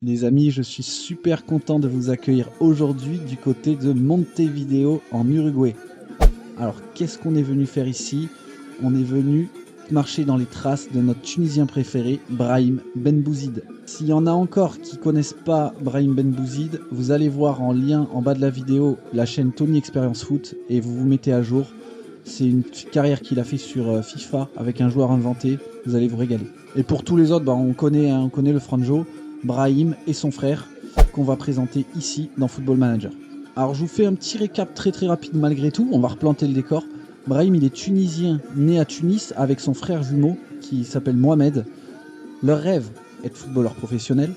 Les amis, je suis super content de vous accueillir aujourd'hui du côté de Montevideo en Uruguay. Alors, qu'est-ce qu'on est venu faire ici? On est venu marcher dans les traces de notre Tunisien préféré, Brahim Benbouzid. S'il y en a encore qui connaissent pas Brahim Benbouzid, vous allez voir en lien en bas de la vidéo la chaîne Tony Experience Foot et vous vous mettez à jour. C'est une carrière qu'il a fait sur FIFA avec un joueur inventé, vous allez vous régaler. Et pour tous les autres, on connaît le Franjo, Brahim et son frère qu'on va présenter ici dans Football Manager. Alors je vous fais un petit récap très rapide malgré tout, on va replanter le décor. Brahim il est tunisien, né à Tunis avec son frère jumeau qui s'appelle Mohamed. Leur rêve est de footballeur professionnel.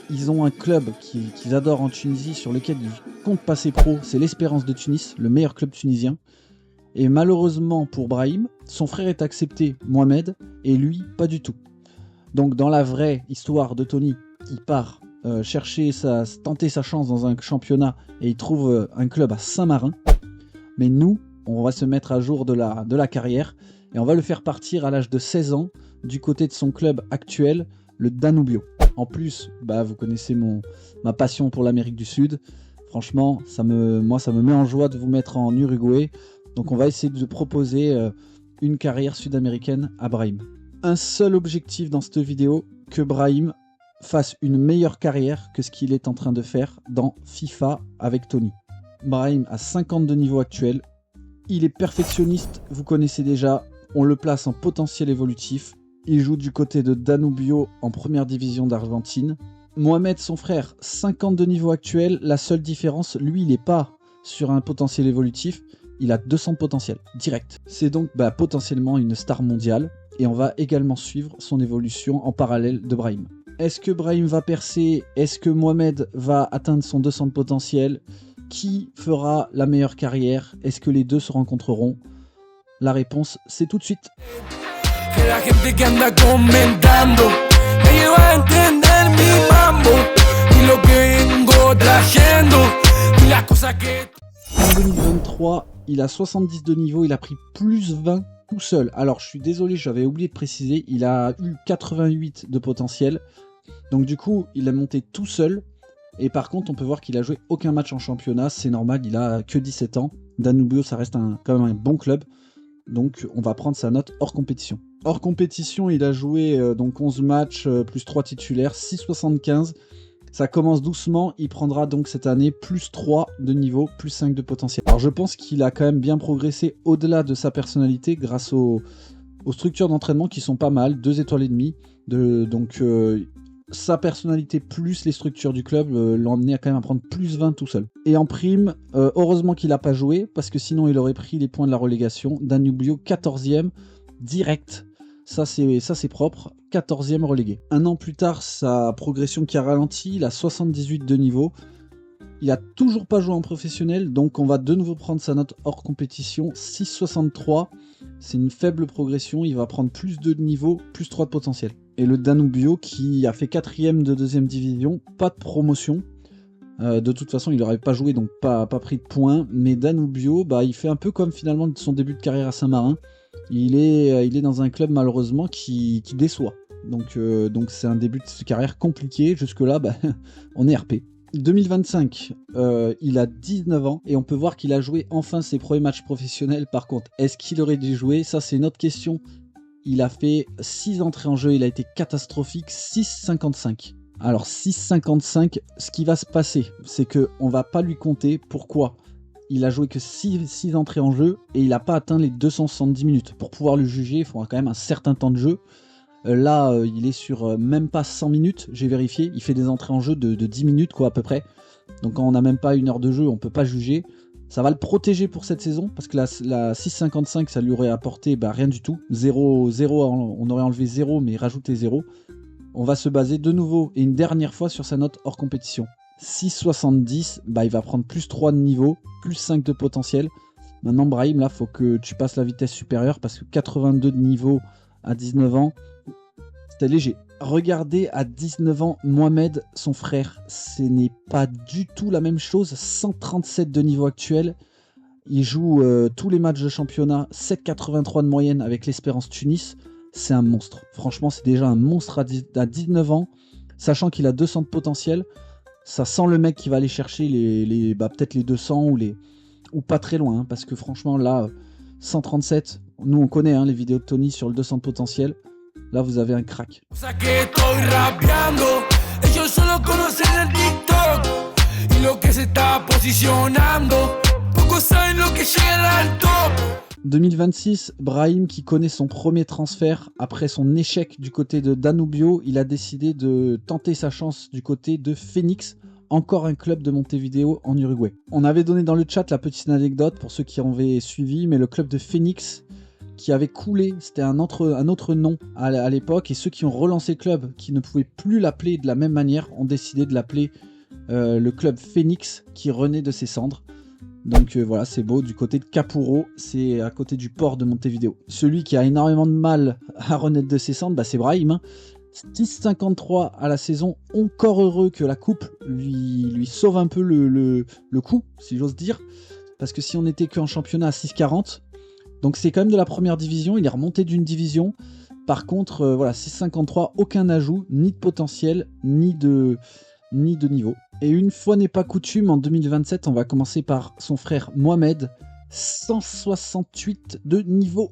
Ils ont un club qu'ils adorent en Tunisie sur lequel ils comptent passer pro, c'est l'Espérance de Tunis, le meilleur club tunisien. Et malheureusement pour Brahim, son frère est accepté, Mohamed, et lui pas du tout. Donc dans la vraie histoire de Tony, il part tenter sa chance dans un championnat et il trouve un club à Saint-Marin. Mais nous, on va se mettre à jour de la carrière et on va le faire partir à l'âge de 16 ans du côté de son club actuel, le Danubio. En plus, vous connaissez ma passion pour l'Amérique du Sud. Franchement, ça me met en joie de vous mettre en Uruguay. Donc on va essayer de proposer une carrière sud-américaine à Brahim. Un seul objectif dans cette vidéo, que Brahim fasse une meilleure carrière que ce qu'il est en train de faire dans FIFA avec Tony. Brahim a 52 niveaux actuels. Il est perfectionniste, vous connaissez déjà. On le place en potentiel évolutif. Il joue du côté de Danubio en première division d'Argentine. Mohamed, son frère, 52 niveaux actuels. La seule différence, lui, il n'est pas sur un potentiel évolutif. Il a 200 de potentiel, direct. C'est donc potentiellement une star mondiale. Et on va également suivre son évolution en parallèle de Brahim. Est-ce que Brahim va percer? Est-ce que Mohamed va atteindre son 200 de potentiel? Qui fera la meilleure carrière? Est-ce que les deux se rencontreront? La réponse, c'est tout de suite. En 2023, il a 70 de niveau, il a pris plus 20 tout seul. Alors je suis désolé, j'avais oublié de préciser, il a eu 88 de potentiel. Donc du coup, il a monté tout seul. Et par contre, on peut voir qu'il a joué aucun match en championnat. C'est normal, il a que 17 ans. Danubio, ça reste quand même un bon club. Donc on va prendre sa note hors compétition. Hors compétition, il a joué donc 11 matchs, plus 3 titulaires, 6,75. Ça commence doucement, il prendra donc cette année plus 3 de niveau, plus 5 de potentiel. Alors je pense qu'il a quand même bien progressé au-delà de sa personnalité grâce aux structures d'entraînement qui sont pas mal, 2 étoiles et demie. Donc sa personnalité plus les structures du club l'ont amené à quand même à prendre plus 20 tout seul. Et en prime, heureusement qu'il n'a pas joué, parce que sinon il aurait pris les points de la relégation. Danubio 14e, direct. Ça c'est propre, 14e relégué. Un an plus tard, sa progression qui a ralenti, il a 78 de niveau. Il a toujours pas joué en professionnel, donc on va de nouveau prendre sa note hors compétition, 6,63. C'est une faible progression, il va prendre plus 2 de niveau, plus 3 de potentiel. Et le Danubio qui a fait 4e de 2e division, pas de promotion. De toute façon, il n'aurait pas joué, donc pas pris de points. Mais Danubio, il fait un peu comme finalement son début de carrière à Saint-Marin. Il est dans un club malheureusement qui déçoit. Donc c'est un début de carrière compliqué. Jusque-là, on est RP. 2025, il a 19 ans et on peut voir qu'il a joué enfin ses premiers matchs professionnels. Par contre, est-ce qu'il aurait dû jouer? Ça, c'est une autre question. Il a fait 6 entrées en jeu, il a été catastrophique, 6,55. Alors 6,55, ce qui va se passer, c'est qu'on va pas lui compter. Pourquoi? Il a joué que 6 entrées en jeu et il n'a pas atteint les 270 minutes. Pour pouvoir le juger, il faudra quand même un certain temps de jeu. Là, il est sur même pas 100 minutes, j'ai vérifié. Il fait des entrées en jeu de 10 minutes, quoi, à peu près. Donc quand on n'a même pas 1 heure de jeu, on peut pas juger. Ça va le protéger pour cette saison, parce que la 6,55, ça lui aurait apporté rien du tout. 0, on aurait enlevé 0, mais rajouté 0. On va se baser de nouveau et une dernière fois sur sa note hors compétition. 6,70, il va prendre plus 3 de niveau, plus 5 de potentiel. Maintenant, Brahim, là, faut que tu passes la vitesse supérieure, parce que 82 de niveau à 19 ans, c'était léger. Regardez à 19 ans, Mohamed, son frère, ce n'est pas du tout la même chose. 137 de niveau actuel. Il joue tous les matchs de championnat, 7,83 de moyenne avec l'Espérance Tunis. C'est un monstre. Franchement, c'est déjà un monstre à 19 ans. sachant qu'il a 200 de potentiel, ça sent le mec qui va aller chercher peut-être les 200 ou pas très loin, hein, parce que franchement là, 137, nous on connaît hein, les vidéos de Tony sur le 200 de potentiel, là vous avez un crack. « 2026, Brahim qui connaît son premier transfert après son échec du côté de Danubio, il a décidé de tenter sa chance du côté de Phoenix, encore un club de Montevideo en Uruguay. On avait donné dans le chat la petite anecdote pour ceux qui avaient suivi, mais le club de Phoenix qui avait coulé, c'était un autre nom à l'époque, et ceux qui ont relancé le club, qui ne pouvaient plus l'appeler de la même manière, ont décidé de l'appeler le club Phoenix qui renaît de ses cendres. Donc voilà, c'est beau, du côté de Capurro, c'est à côté du port de Montevideo. Celui qui a énormément de mal à renaître de ses cendres, c'est Brahim. Hein. 6,53 à la saison, encore heureux que la coupe lui sauve un peu le coup, si j'ose dire. Parce que si on était qu'en championnat à 6,40, donc c'est quand même de la première division, il est remonté d'une division. Par contre, voilà, 6,53, aucun ajout, ni de potentiel, ni de niveau. Et une fois n'est pas coutume, en 2027, on va commencer par son frère Mohamed, 168 de niveau.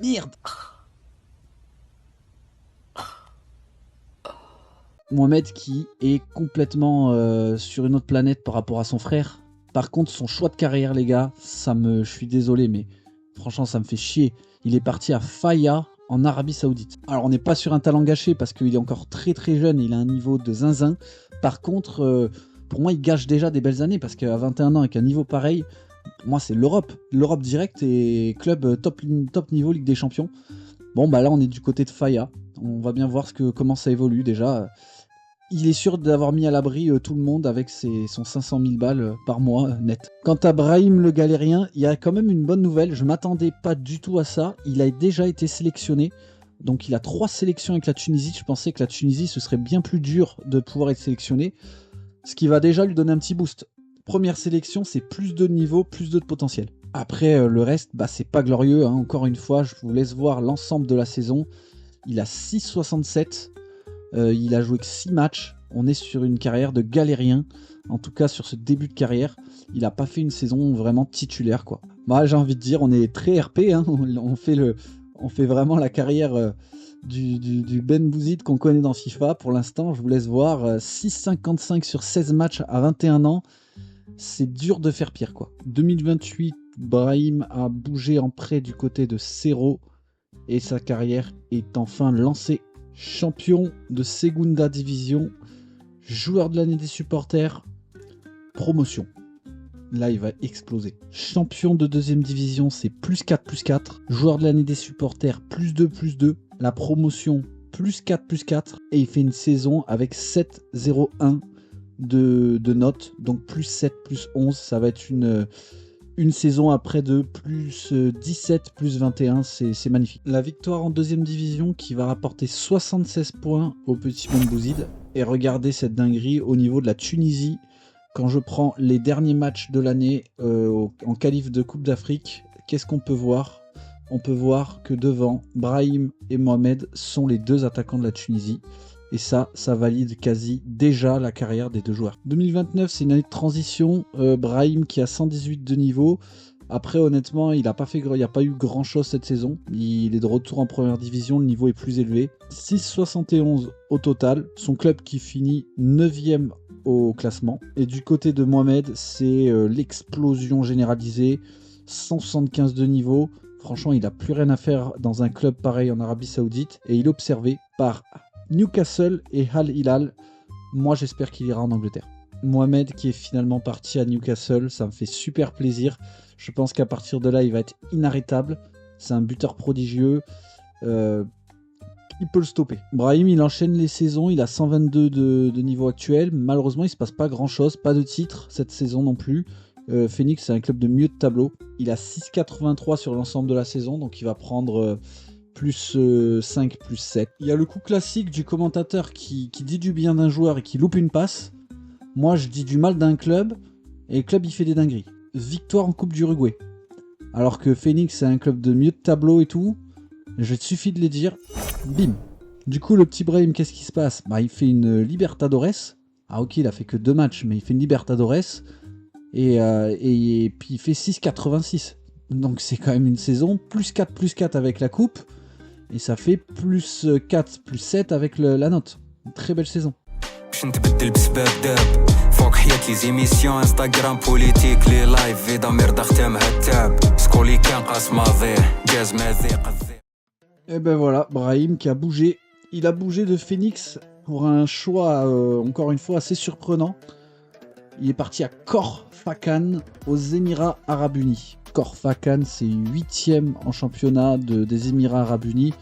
Merde. Mohamed qui est complètement sur une autre planète par rapport à son frère. Par contre, son choix de carrière, les gars, je suis désolé, mais franchement, ça me fait chier. Il est parti à Faya, en Arabie Saoudite. Alors, on n'est pas sur un talent gâché parce qu'il est encore très très jeune, il a un niveau de zinzin. Par contre, pour moi, il gâche déjà des belles années parce qu'à 21 ans, avec un niveau pareil, moi, c'est l'Europe. L'Europe direct et club top niveau Ligue des Champions. Bon, bah là, on est du côté de Faya. On va bien voir comment ça évolue déjà. Il est sûr d'avoir mis à l'abri tout le monde avec son 500 000 balles par mois net. Quant à Brahim le Galérien, il y a quand même une bonne nouvelle. Je m'attendais pas du tout à ça. Il a déjà été sélectionné. Donc il a 3 sélections avec la Tunisie. Je pensais que la Tunisie, ce serait bien plus dur de pouvoir être sélectionné. Ce qui va déjà lui donner un petit boost. Première sélection, c'est plus de niveau, plus de potentiel. Après, le reste, c'est pas glorieux. Hein. Encore une fois, je vous laisse voir l'ensemble de la saison. Il a 6,67. Il a joué que 6 matchs. On est sur une carrière de galérien. En tout cas, sur ce début de carrière, il n'a pas fait une saison vraiment titulaire, quoi. Moi, j'ai envie de dire, on est très RP. Hein. On fait vraiment la carrière du Ben Bouzid qu'on connaît dans FIFA. Pour l'instant, je vous laisse voir 6,55 sur 16 matchs à 21 ans. C'est dur de faire pire, quoi. 2028, Brahim a bougé en prêt du côté de Cerro et sa carrière est enfin lancée. Champion de Segunda Division, joueur de l'année des supporters, promotion. Là, il va exploser. Champion de deuxième division, c'est plus 4+4. Joueur de l'année des supporters, plus 2+2. La promotion, plus 4+4. Et il fait une saison avec 7,01 de notes. Donc plus 7, plus 11. Ça va être une saison après de plus 17, plus 21, c'est magnifique. La victoire en deuxième division qui va rapporter 76 points au petit Ben Bouzid. Et regardez cette dinguerie au niveau de la Tunisie. Quand je prends les derniers matchs de l'année en qualif de Coupe d'Afrique, qu'est-ce qu'on peut voir ? On peut voir que devant, Brahim et Mohamed sont les 2 attaquants de la Tunisie. Et ça valide quasi déjà la carrière des 2 joueurs. 2029, c'est une année de transition. Brahim qui a 118 de niveau. Après, honnêtement, il n'y a pas eu grand chose cette saison. Il est de retour en première division, le niveau est plus élevé. 6,71 au total. Son club qui finit 9e au classement. Et du côté de Mohamed, c'est l'explosion généralisée. 175 de niveau. Franchement, il n'a plus rien à faire dans un club pareil en Arabie Saoudite. Et il est observé par Newcastle et Al Hilal. Moi, j'espère qu'il ira en Angleterre. Mohamed qui est finalement parti à Newcastle, ça me fait super plaisir. Je pense qu'à partir de là, il va être inarrêtable. C'est un buteur prodigieux. Il peut le stopper. Brahim, il enchaîne les saisons. Il a 122 de niveau actuel. Malheureusement, il ne se passe pas grand-chose. Pas de titre cette saison non plus. Phoenix, c'est un club de milieu de tableau. Il a 6,83 sur l'ensemble de la saison. Donc, il va prendre plus 5, plus 7. Il y a le coup classique du commentateur qui dit du bien d'un joueur et qui loupe une passe. Moi, je dis du mal d'un club et le club, il fait des dingueries. Victoire en Coupe d'Uruguay. Alors que Phoenix, c'est un club de milieu de tableau et tout. Il suffit de les dire. Bim. Du coup, le petit Brahim, qu'est-ce qui se passe? Bah, il fait une Libertadores. Ah ok, il a fait que 2 matchs, mais il fait une Libertadores. Et puis il fait 6,86. Donc c'est quand même une saison. Plus 4 avec la coupe. Et ça fait plus 4, plus 7 avec la note. Une très belle saison. باش نتبدل بسباب داب فوق حياتي زيميسيون انستغرام بوليتيك لي لايف فيدا مرضى ختامها التعب سكولي كان قاس ماضيه جاز مذيق. Et ben voilà, Brahim qui a bougé. Il a bougé de Phoenix pour un choix, encore une fois, assez surprenant. Il est parti à Khor Fakkan, aux Émirats Arabes Unis. Khor Fakkan, c'est 8ème en championnat des Émirats Arabes Unis.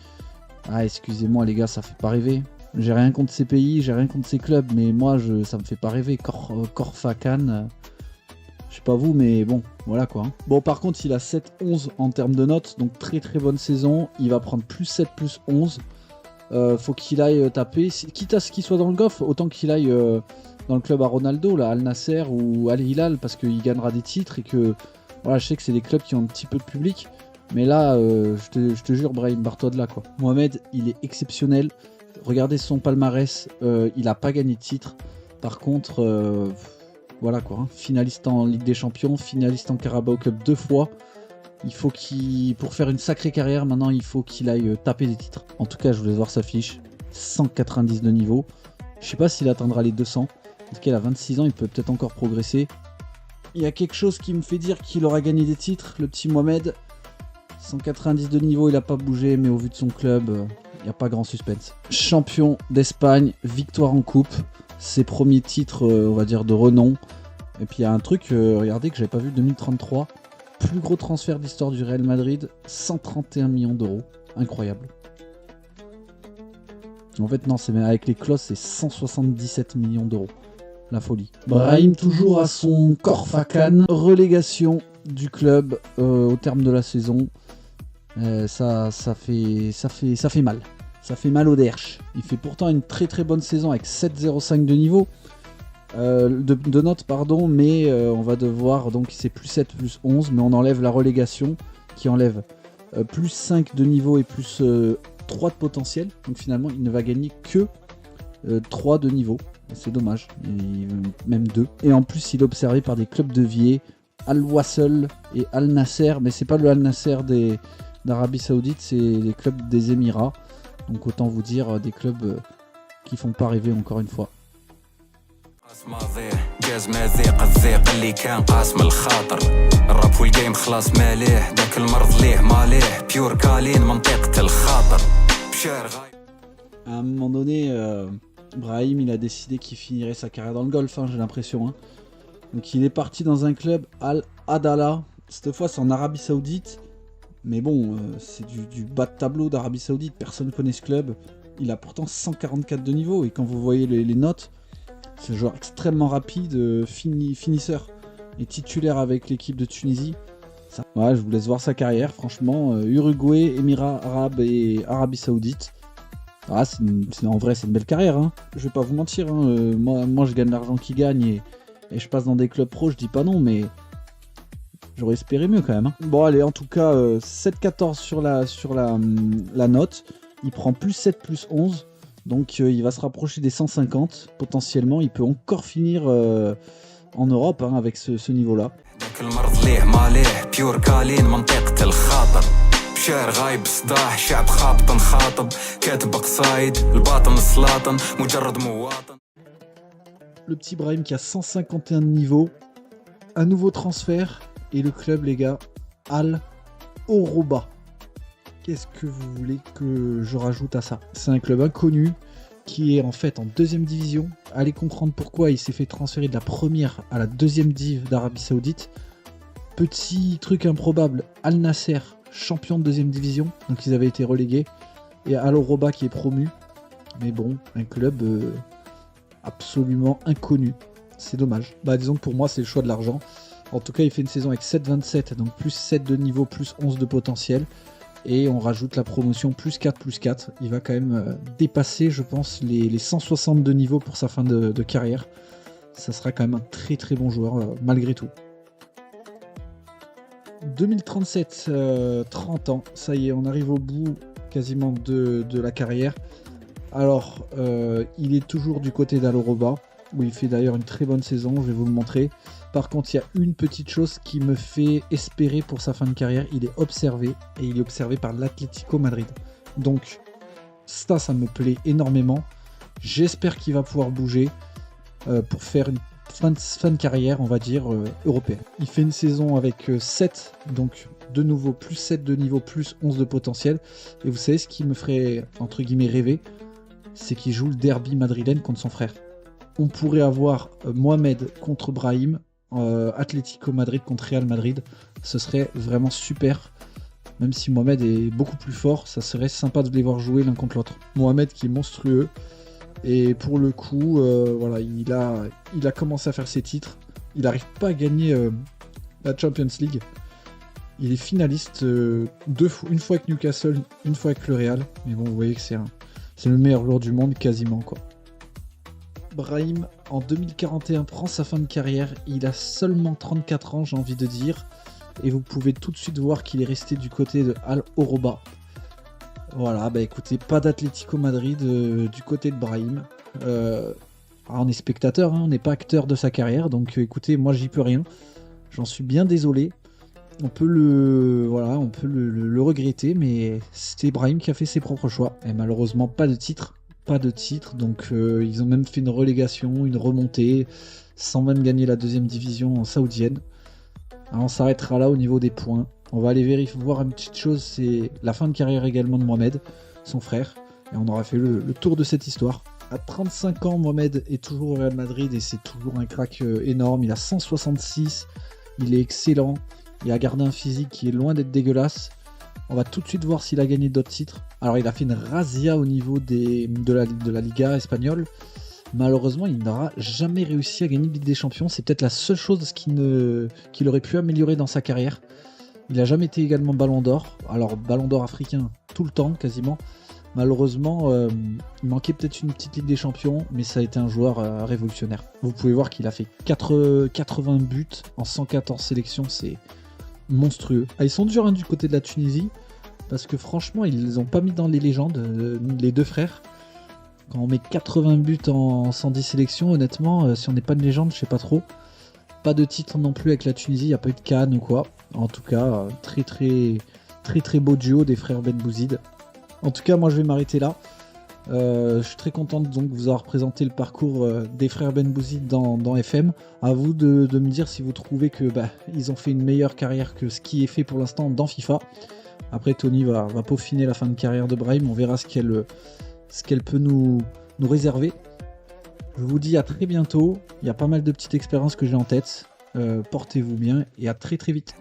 Ah, excusez-moi les gars, ça fait pas rêver. J'ai rien contre ces pays, j'ai rien contre ces clubs, mais moi, ça me fait pas rêver. Khor Fakkan, je sais pas vous, mais bon, voilà quoi. Bon, par contre, il a 7-11 en termes de notes, donc très très bonne saison. Il va prendre plus 7, plus 11. Faut qu'il aille taper, quitte à ce qu'il soit dans le golf, autant qu'il aille dans le club à Ronaldo, là, Al Nasser ou Al Hilal, parce qu'il gagnera des titres et que, voilà, je sais que c'est des clubs qui ont un petit peu de public, mais là, je te jure, Brahim, barre-toi de là, quoi. Mohamed, il est exceptionnel. Regardez son palmarès, il a pas gagné de titre. Par contre, voilà quoi, hein. Finaliste en Ligue des Champions, finaliste en Carabao Cup 2 fois. Il faut pour faire une sacrée carrière, maintenant il faut qu'il aille taper des titres. En tout cas, je voulais voir sa fiche. 190 de niveau. Je sais pas s'il atteindra les 200. En tout cas, il a 26 ans, il peut peut-être encore progresser. Il y a quelque chose qui me fait dire qu'il aura gagné des titres, le petit Mohamed. 190 de niveau, il a pas bougé, mais au vu de son club, il n'y a pas grand suspense. Champion d'Espagne, victoire en coupe. Ses premiers titres, on va dire, de renom. Et puis il y a un truc, regardez, que j'avais pas vu, 2033. Plus gros transfert d'histoire du Real Madrid, 131 millions d'euros. Incroyable. En fait, non, c'est avec les clauses, c'est 177 millions d'euros. La folie. Brahim toujours à son Khor Fakkan. Relégation du club au terme de la saison. Ça fait mal. Ça fait mal au DRH. Il fait pourtant une très très bonne saison avec 7,05 de niveau. De notes, pardon, mais on va devoir, donc c'est plus 7, plus 11, mais on enlève la relégation qui enlève plus 5 de niveau et plus 3 de potentiel. Donc finalement, il ne va gagner que 3 de niveau. C'est dommage, même 2. Et en plus, il est observé par des clubs de Vier, Al Wassel et Al Nasser, mais c'est pas le Al Nasser d'Arabie Saoudite, c'est les clubs des Émirats. Donc autant vous dire des clubs qui font pas rêver encore une fois. جاز مذيق الذيق اللي كان قاسم الخاطر الراب والجيم خلاص ماليه داك المرض ليه ماليه بيور كالين منطقة الخاطر بشار غايب. À un moment donné, Brahim, il a décidé qu'il finirait sa carrière dans le golf, hein, j'ai l'impression. Hein. Donc il est parti dans un club, Al Adala. Cette fois, c'est en Arabie Saoudite. Mais bon, c'est du bas de tableau d'Arabie Saoudite. Personne ne connaît ce club. Il a pourtant 144 de niveau. Et quand vous voyez les notes, c'est un joueur extrêmement rapide, finisseur. Et titulaire avec l'équipe de Tunisie. Ça, ouais, je vous laisse voir sa carrière. Franchement, Uruguay, Émirats Arabes et Arabie Saoudite. Ah, en vrai, c'est une belle carrière. Hein. Je vais pas vous mentir. Hein. Moi, je gagne l'argent qu'il gagne et je passe dans des clubs pro. Je dis pas non, mais j'aurais espéré mieux quand même. Hein. Bon, allez, en tout cas, 7-14 sur la note. Il prend plus 7, plus 11. Donc, il va se rapprocher des 150. Potentiellement, il peut encore finir en Europe hein, avec ce niveau-là. شعر غايب صداح شعب خابط نخاطب كاتب قصايد الباطن السلاطن مجرد مواطن. Le petit Brahim qui a 151 niveaux, un nouveau transfert et le club les gars, Al Oroba. Qu'est-ce que vous voulez que je rajoute à ça? C'est un club inconnu qui est en fait en deuxième division. Allez comprendre pourquoi il s'est fait transférer de la première à la deuxième div d'Arabie Saoudite. Petit truc improbable, Al Nasser, champion de deuxième division, donc ils avaient été relégués, et Al Oroba qui est promu, mais bon, un club absolument inconnu, c'est dommage. Bah disons que pour moi c'est le choix de l'argent. En tout cas il fait une saison avec 7,27, donc plus 7 de niveau, plus 11 de potentiel, et on rajoute la promotion plus 4, plus 4, il va quand même dépasser je pense les 160 de niveau pour sa fin de carrière. Ça sera quand même un très très bon joueur malgré tout. 2037, 30 ans, ça y est, on arrive au bout quasiment de la carrière. Alors, il est toujours du côté d'Al-Oroba, où il fait d'ailleurs une très bonne saison, je vais vous le montrer. Par contre, il y a une petite chose qui me fait espérer pour sa fin de carrière, il est observé, et il est observé par l'Atlético Madrid. Donc, ça me plaît énormément. J'espère qu'il va pouvoir bouger pour faire une fin de carrière, on va dire, européenne. Il fait une saison avec 7, donc de nouveau plus 7 de niveau, plus 11 de potentiel. Et vous savez ce qui me ferait, entre guillemets, rêver, c'est qu'il joue le derby madrilène contre son frère. On pourrait avoir Mohamed contre Brahim, Atlético Madrid contre Real Madrid. Ce serait vraiment super. Même si Mohamed est beaucoup plus fort, ça serait sympa de les voir jouer l'un contre l'autre. Mohamed qui est monstrueux. Et pour le coup, voilà, il a commencé à faire ses titres. Il n'arrive pas à gagner la Champions League. Il est finaliste une fois avec Newcastle, une fois avec le Real. Mais bon, vous voyez que c'est le meilleur joueur du monde quasiment, quoi. Brahim, en 2041, prend sa fin de carrière. Il a seulement 34 ans, j'ai envie de dire. Et vous pouvez tout de suite voir qu'il est resté du côté de Al-Oroba. Voilà, bah écoutez, pas d'Atlético Madrid du côté de Brahim. On est spectateur, hein, on n'est pas acteur de sa carrière, donc écoutez, moi j'y peux rien. J'en suis bien désolé. On peut le regretter, mais c'était Brahim qui a fait ses propres choix. Et malheureusement, pas de titre. Donc ils ont même fait une relégation, une remontée, sans même gagner la deuxième division saoudienne. Alors on s'arrêtera là au niveau des points. On va aller voir une petite chose, c'est la fin de carrière également de Mohamed, son frère. Et on aura fait le tour de cette histoire. À 35 ans, Mohamed est toujours au Real Madrid et c'est toujours un crack énorme. Il a 166, il est excellent. Il a gardé un physique qui est loin d'être dégueulasse. On va tout de suite voir s'il a gagné d'autres titres. Alors il a fait une razzia au niveau de la Liga espagnole. Malheureusement, il n'aura jamais réussi à gagner Ligue des Champions. C'est peut-être la seule chose qu'il aurait pu améliorer dans sa carrière. Il n'a jamais été également Ballon d'Or. Alors Ballon d'Or africain tout le temps quasiment. Malheureusement, il manquait peut-être une petite Ligue des Champions, mais ça a été un joueur révolutionnaire. Vous pouvez voir qu'il a fait 80 buts en 114 sélections, c'est monstrueux. Ah, ils sont durs du côté de la Tunisie, parce que franchement, ils les ont pas mis dans les légendes, les deux frères. Quand on met 80 buts en 110 sélections, honnêtement, si on n'est pas une légende, je sais pas trop. Pas de titre non plus avec la Tunisie, il n'y a pas eu de Cannes ou quoi. En tout cas, très beau duo des frères Ben Bouzid. En tout cas, moi je vais m'arrêter là. Je suis très content de donc vous avoir présenté le parcours des frères Ben Bouzid dans FM. À vous de me dire si vous trouvez que ils ont fait une meilleure carrière que ce qui est fait pour l'instant dans FIFA. Après, Tony va peaufiner la fin de carrière de Brahim. On verra ce qu'elle peut nous réserver. Je vous dis à très bientôt. Il y a pas mal de petites expériences que j'ai en tête. Portez-vous bien et à très vite.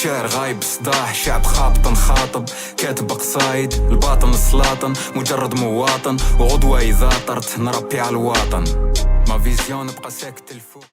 شعر غايب صداح شعب خابط نخاطب كاتب قصايد الباطن السلاطن مجرد مواطن وغدوة إذا طرت نربي على الوطن ما فيزيون بقى ساكت الفوق